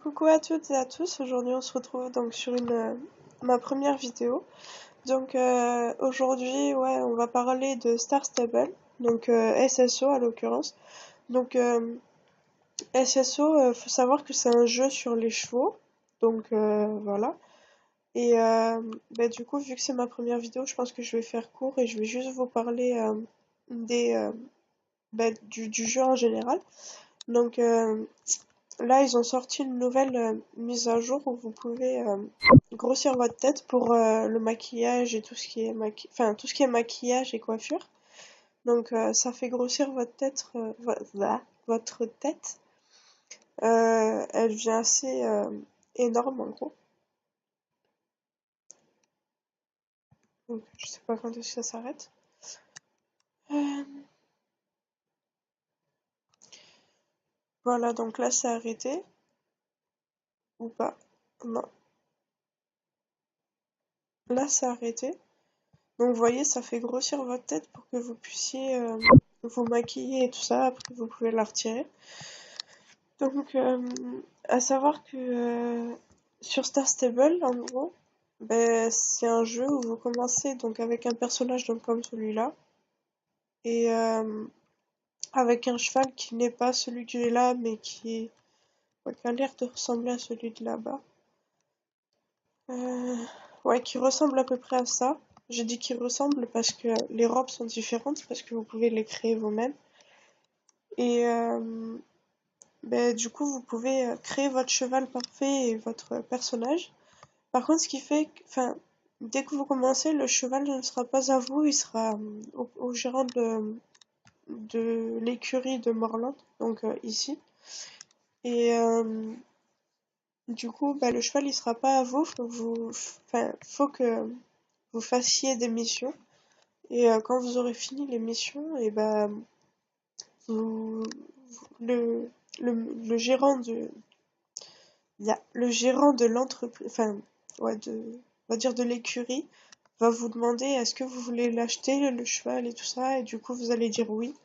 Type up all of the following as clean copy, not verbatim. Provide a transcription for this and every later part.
Coucou à toutes et à tous, aujourd'hui on se retrouve donc sur ma première vidéo. Donc aujourd'hui on va parler de Star Stable, donc SSO à l'occurrence. Donc SSO, faut savoir que c'est un jeu sur les chevaux, donc voilà. Et du coup vu que c'est ma première vidéo, je pense que je vais faire court et je vais juste vous parler des, du jeu en général. Donc là, ils ont sorti une nouvelle mise à jour où vous pouvez grossir votre tête pour le maquillage et tout ce qui est tout ce qui est maquillage et coiffure. Donc ça fait grossir votre tête, votre tête. Elle devient assez énorme en gros. Donc je sais pas quand est-ce que ça s'arrête. Euh, voilà, donc là c'est arrêté ou pas? Non, là c'est arrêté. Donc vous voyez, ça fait grossir votre tête pour que vous puissiez vous maquiller et tout ça. Après, vous pouvez la retirer. Donc, à savoir que sur Star Stable, en gros, c'est un jeu où vous commencez donc avec un personnage donc comme celui-là et avec un cheval qui n'est pas celui qui est là, mais ouais, qui a l'air de ressembler à celui de là-bas. Euh, ouais, qui ressemble à peu près à ça. Je dis qu'il ressemble parce que les robes sont différentes, parce que vous pouvez les créer vous-même. Et du coup, vous pouvez créer votre cheval parfait et votre personnage. Par contre, ce qui fait que, enfin, dès que vous commencez, le cheval ne sera pas à vous, il sera au gérant de l'écurie de Morland, donc ici. Et du coup, le cheval, il sera pas à vous, faut que vous fassiez des missions. Et quand vous aurez fini les missions, et vous, le, le gérant le gérant de l'entreprise, ouais, on va dire de l'écurie, va vous demander est-ce que vous voulez l'acheter, le cheval et tout ça, et du coup vous allez dire oui.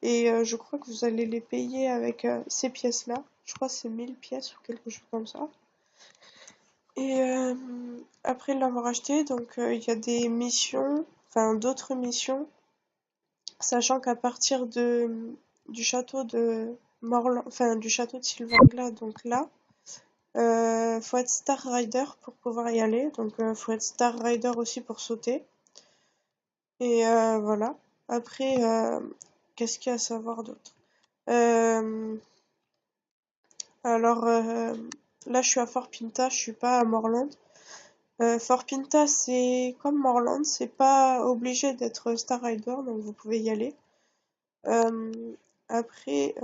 Et je crois que vous allez les payer avec ces pièces-là. Je crois que c'est 1000 pièces ou quelque chose comme ça. Et après l'avoir acheté, donc il y a des missions, enfin d'autres missions, sachant qu'à partir du château de Morland, enfin du château de Sylvangla, donc là, faut être Star Rider pour pouvoir y aller, donc faut être Star Rider aussi pour sauter. Et voilà. Après, qu'est-ce qu'il y a à savoir d'autre? Euh, alors là, je suis à Fort Pinta, je suis pas à Morland. Fort Pinta, c'est comme Morland, c'est pas obligé d'être Star Rider, donc vous pouvez y aller. Euh, après,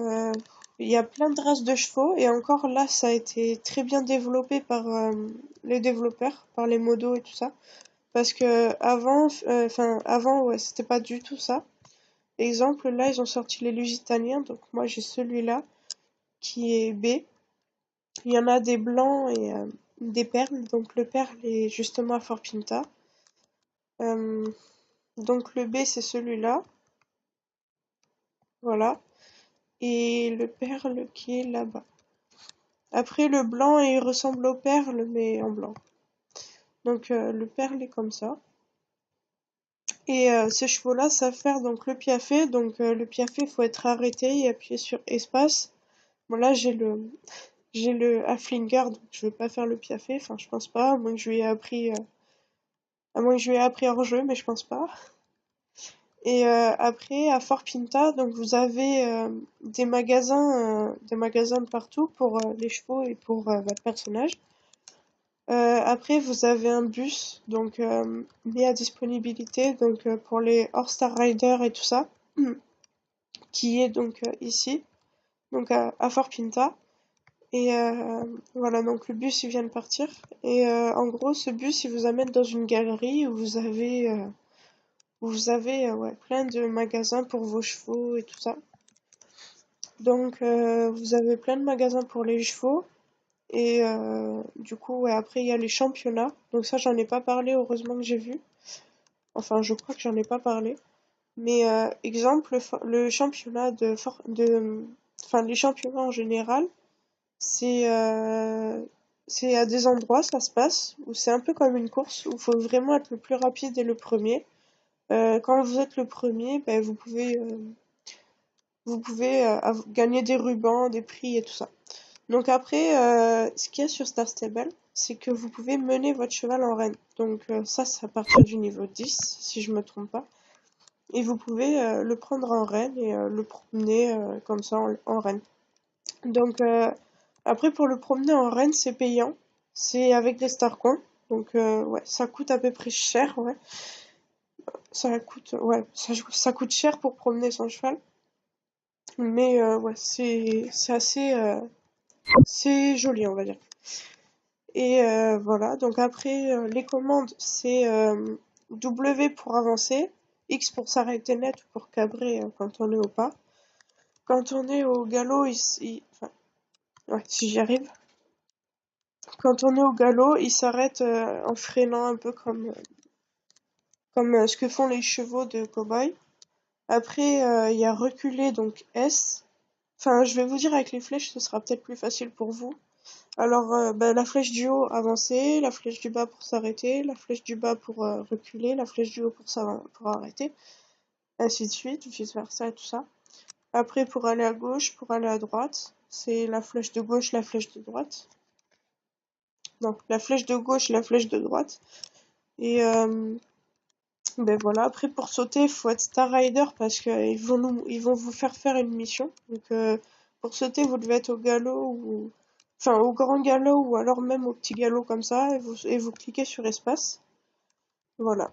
il y a plein de races de chevaux, et encore là, ça a été très bien développé par les développeurs, par les modos et tout ça. Parce que avant, ouais, c'était pas du tout ça. Exemple, là, ils ont sorti les Lusitaniens, donc moi j'ai celui-là, qui est B. Il y en a des blancs et des perles, donc le perle est justement à Fort Pinta. Euh, donc le B, c'est celui-là, voilà. Et le perle qui est là-bas. Après, le blanc, il ressemble au perle, mais en blanc. Donc le perle est comme ça. Et ces chevaux-là savent faire donc le piafé. Donc le piafé, il faut être arrêté et appuyer sur espace. Bon là, j'ai le Haflinger, donc je vais pas faire le piafé. Enfin, je pense pas, à moins que je lui ai appris, hors jeu, mais je pense pas. Et après, à Fort Pinta, donc vous avez des magasins de partout pour les chevaux et pour votre personnage. Après, vous avez un bus donc mis à disponibilité donc pour les hors Star Rider et tout ça, qui est donc ici, donc à Fort Pinta. Et voilà, donc le bus il vient de partir. Et en gros, ce bus il vous amène dans une galerie où vous avez ouais, plein de magasins pour vos chevaux et tout ça. Donc vous avez plein de magasins pour les chevaux. Et du coup, ouais, après, il y a les championnats. Donc ça, j'en ai pas parlé, heureusement que j'ai vu. Enfin, je crois que j'en ai pas parlé. Mais exemple, le championnat enfin, les championnats en général, C'est c'est à des endroits, ça se passe, où c'est un peu comme une course, où il faut vraiment être le plus rapide et le premier. Quand vous êtes le premier, ben, vous pouvez gagner des rubans, des prix et tout ça. Donc après, ce qu'il y a sur Star Stable, c'est que vous pouvez mener votre cheval en renne. Donc ça, c'est à partir du niveau 10, si je me trompe pas. Et vous pouvez le prendre en renne et le promener comme ça en renne. Donc après, pour le promener en renne, c'est payant. C'est avec des Starcoins. Donc ouais, ça coûte à peu près cher, ouais. Ça coûte cher pour promener son cheval. Mais ouais, c'est assez c'est joli, on va dire. Et voilà, donc après, les commandes, c'est W pour avancer, X pour s'arrêter net ou pour cabrer quand on est au pas. Quand on est au galop, enfin, ouais, si j'y arrive. Quand on est au galop, il s'arrête en freinant un peu comme ce que font les chevaux de cow-boy. Après, il y a reculer, donc S. Enfin, je vais vous dire avec les flèches, ce sera peut-être plus facile pour vous. Alors, bah, la flèche du haut, avancer, la flèche du bas pour s'arrêter, la flèche du bas pour reculer, la flèche du haut pour arrêter, ainsi de suite, vice versa et tout ça. Après, pour aller à gauche, pour aller à droite, c'est la flèche de gauche, la flèche de droite. Donc, la flèche de gauche, la flèche de droite. Et ben voilà, après pour sauter, il faut être Star Rider parce qu'ils ils vont vous faire une mission. Donc pour sauter, vous devez être au galop ou enfin au grand galop ou alors même au petit galop comme ça et vous cliquez sur espace. Voilà.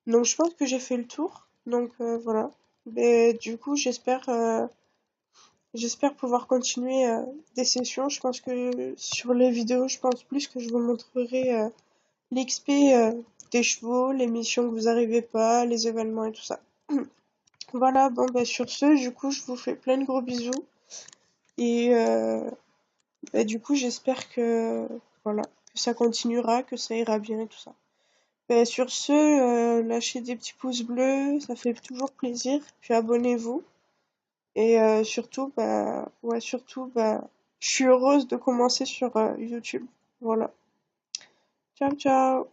Donc je pense que j'ai fait le tour. Donc voilà. Mais du coup, j'espère pouvoir continuer des sessions. Je pense que sur les vidéos, je pense plus que je vous montrerai l'XP des chevaux, les missions que vous arrivez pas, les événements et tout ça. Voilà, bon bah sur ce, du coup, je vous fais plein de gros bisous et bah, du coup, j'espère que voilà, que ça continuera, que ça ira bien et tout ça. Bah, sur ce, lâchez des petits pouces bleus, ça fait toujours plaisir. Puis abonnez-vous et surtout bah, je suis heureuse de commencer sur YouTube. Voilà. Ciao ciao.